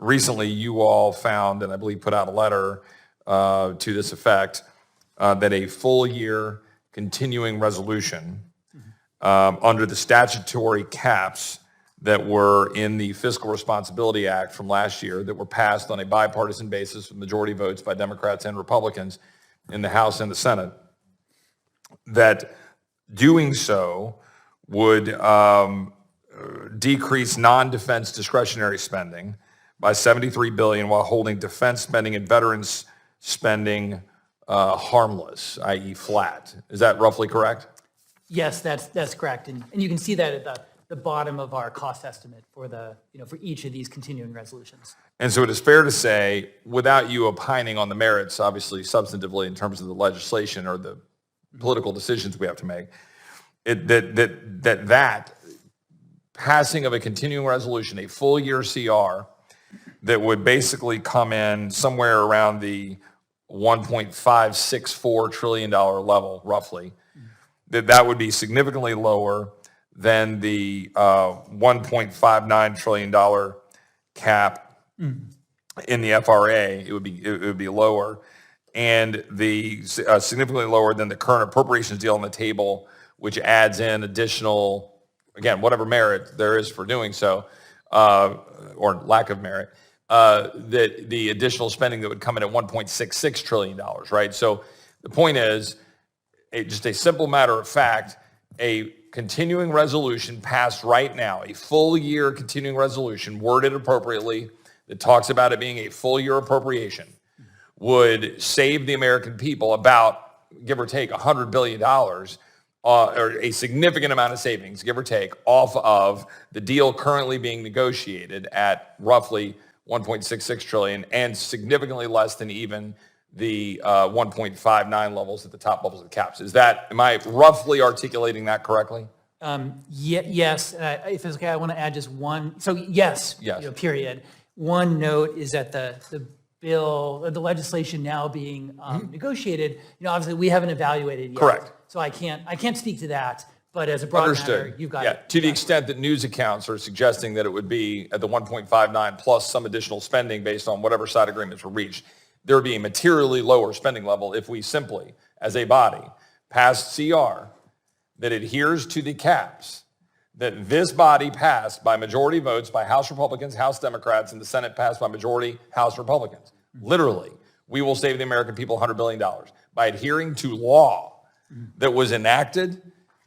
recently you all found, and I believe put out a letter to this effect, that a full year continuing resolution under the statutory caps that were in the Fiscal Responsibility Act from last year that were passed on a bipartisan basis with majority votes by Democrats and Republicans in the House and the Senate, that doing so would decrease non-defense discretionary spending by $73 billion while holding defense spending and veterans spending harmless, i.e. flat. Is that roughly correct? Yes, that's correct. And you can see that at the bottom of our cost estimate for for each of these continuing resolutions. And so it is fair to say, without you opining on the merits, obviously substantively in terms of the legislation or the political decisions we have to make, that passing of a continuing resolution, a full year CR, that would basically come in somewhere around the $1.564 trillion level, roughly, that would be significantly lower than the $1.59 trillion cap in the FRA. It would be lower, and significantly lower than the current appropriations deal on the table, which adds in additional, again, whatever merit there is for doing so, or lack of merit, that the additional spending that would come in at $1.66 trillion, right? So the point is, just a simple matter of fact, a continuing resolution passed right now, a full year continuing resolution worded appropriately that talks about it being a full year appropriation would save the American people about, give or take, $100 billion, or a significant amount of savings, give or take, off of the deal currently being negotiated at roughly $1.66 trillion, and significantly less than even the 1.59 levels at the top levels of the caps. Am I roughly articulating that correctly? Yes. If it's okay, I want to add just one. So yes. Period. One note is that the legislation now being negotiated, obviously we haven't evaluated yet. Correct. So I can't speak to that. But as a broad matter, you've got it. To the extent that news accounts are suggesting that it would be at the 1.59 plus some additional spending based on whatever side agreements were reached, there would be a materially lower spending level if we simply, as a body, passed CR that adheres to the caps that this body passed by majority votes by House Republicans, House Democrats, and the Senate passed by majority House Republicans. Literally, we will save the American people $100 billion by adhering to law that was enacted,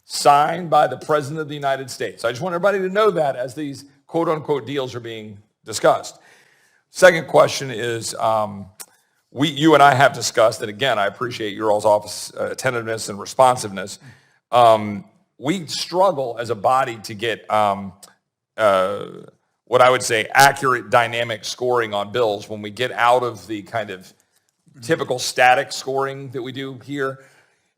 signed by the President of the United States. I just want everybody to know that as these quote-unquote deals are being discussed. Second question is, you and I have discussed, and again, I appreciate your all's office attentiveness and responsiveness. We struggle as a body to get what I would say accurate dynamic scoring on bills when we get out of the kind of typical static scoring that we do here.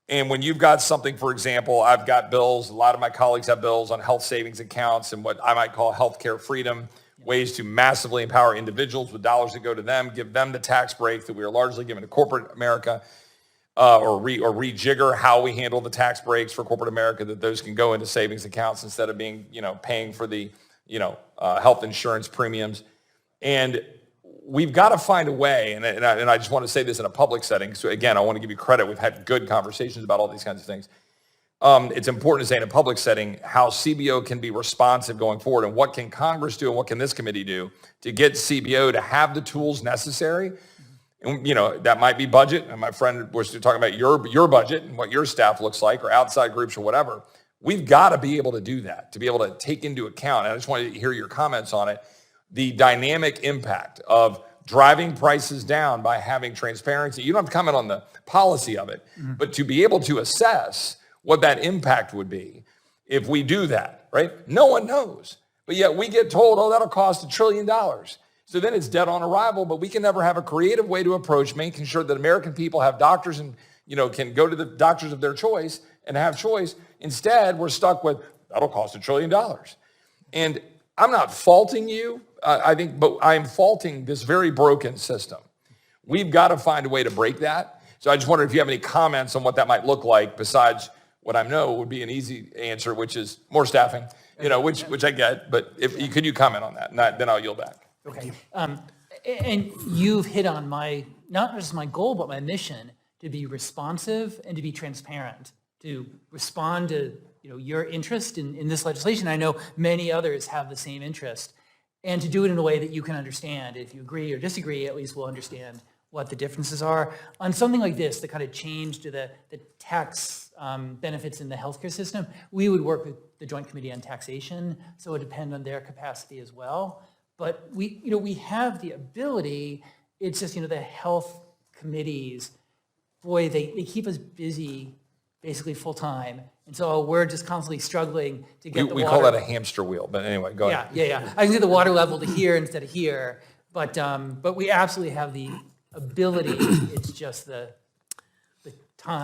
And when you've got something, for example, I've got bills, a lot of my colleagues have bills on health savings accounts and what I might call healthcare freedom, ways to massively empower individuals with dollars that go to them, give them the tax break that we are largely giving to corporate America, or rejigger how we handle the tax breaks for corporate America, that those can go into savings accounts instead of being, paying for the, health insurance premiums. And we've got to find a way, and I just want to say this in a public setting. So again, I want to give you credit. We've had good conversations about all these kinds of things. It's important to say in a public setting how CBO can be responsive going forward, and what can Congress do and what can this committee do to get CBO to have the tools necessary. And that might be budget, and my friend was talking about your budget and what your staff looks like, or outside groups or whatever. We've got to be able to do that, to be able to take into account, and I just wanted to hear your comments on it, the dynamic impact of driving prices down by having transparency. You don't have to comment on the policy of it, but to be able to assess what that impact would be if we do that, right? No one knows, but yet we get told, that'll cost $1 trillion. So then it's dead on arrival, but we can never have a creative way to approach making sure that American people have doctors and, can go to the doctors of their choice and have choice. Instead, we're stuck with, that'll cost $1 trillion. And I'm not faulting you, but I'm faulting this very broken system. We've got to find a way to break that. So I just wonder if you have any comments on what that might look like besides what I know would be an easy answer, which is more staffing, which I get. But could you comment on that? And then I'll yield back. Okay. And you've hit on not just my goal, but my mission to be responsive and to be transparent, to respond to your interest in this legislation. I know many others have the same interest, and to do it in a way that you can understand. If you agree or disagree, at least we'll understand what the differences are. On something like this, the kind of change to the tax benefits in the healthcare system, we would work with the Joint Committee on Taxation, so it would depend on their capacity as well. But we have the ability, it's just, the health committees, boy, they keep us busy basically full time. And so we're just constantly struggling to get the water. We call that a hamster wheel, but anyway, go ahead. Yeah. I can get the water level to here instead of here, but we absolutely have the ability. It's just the time.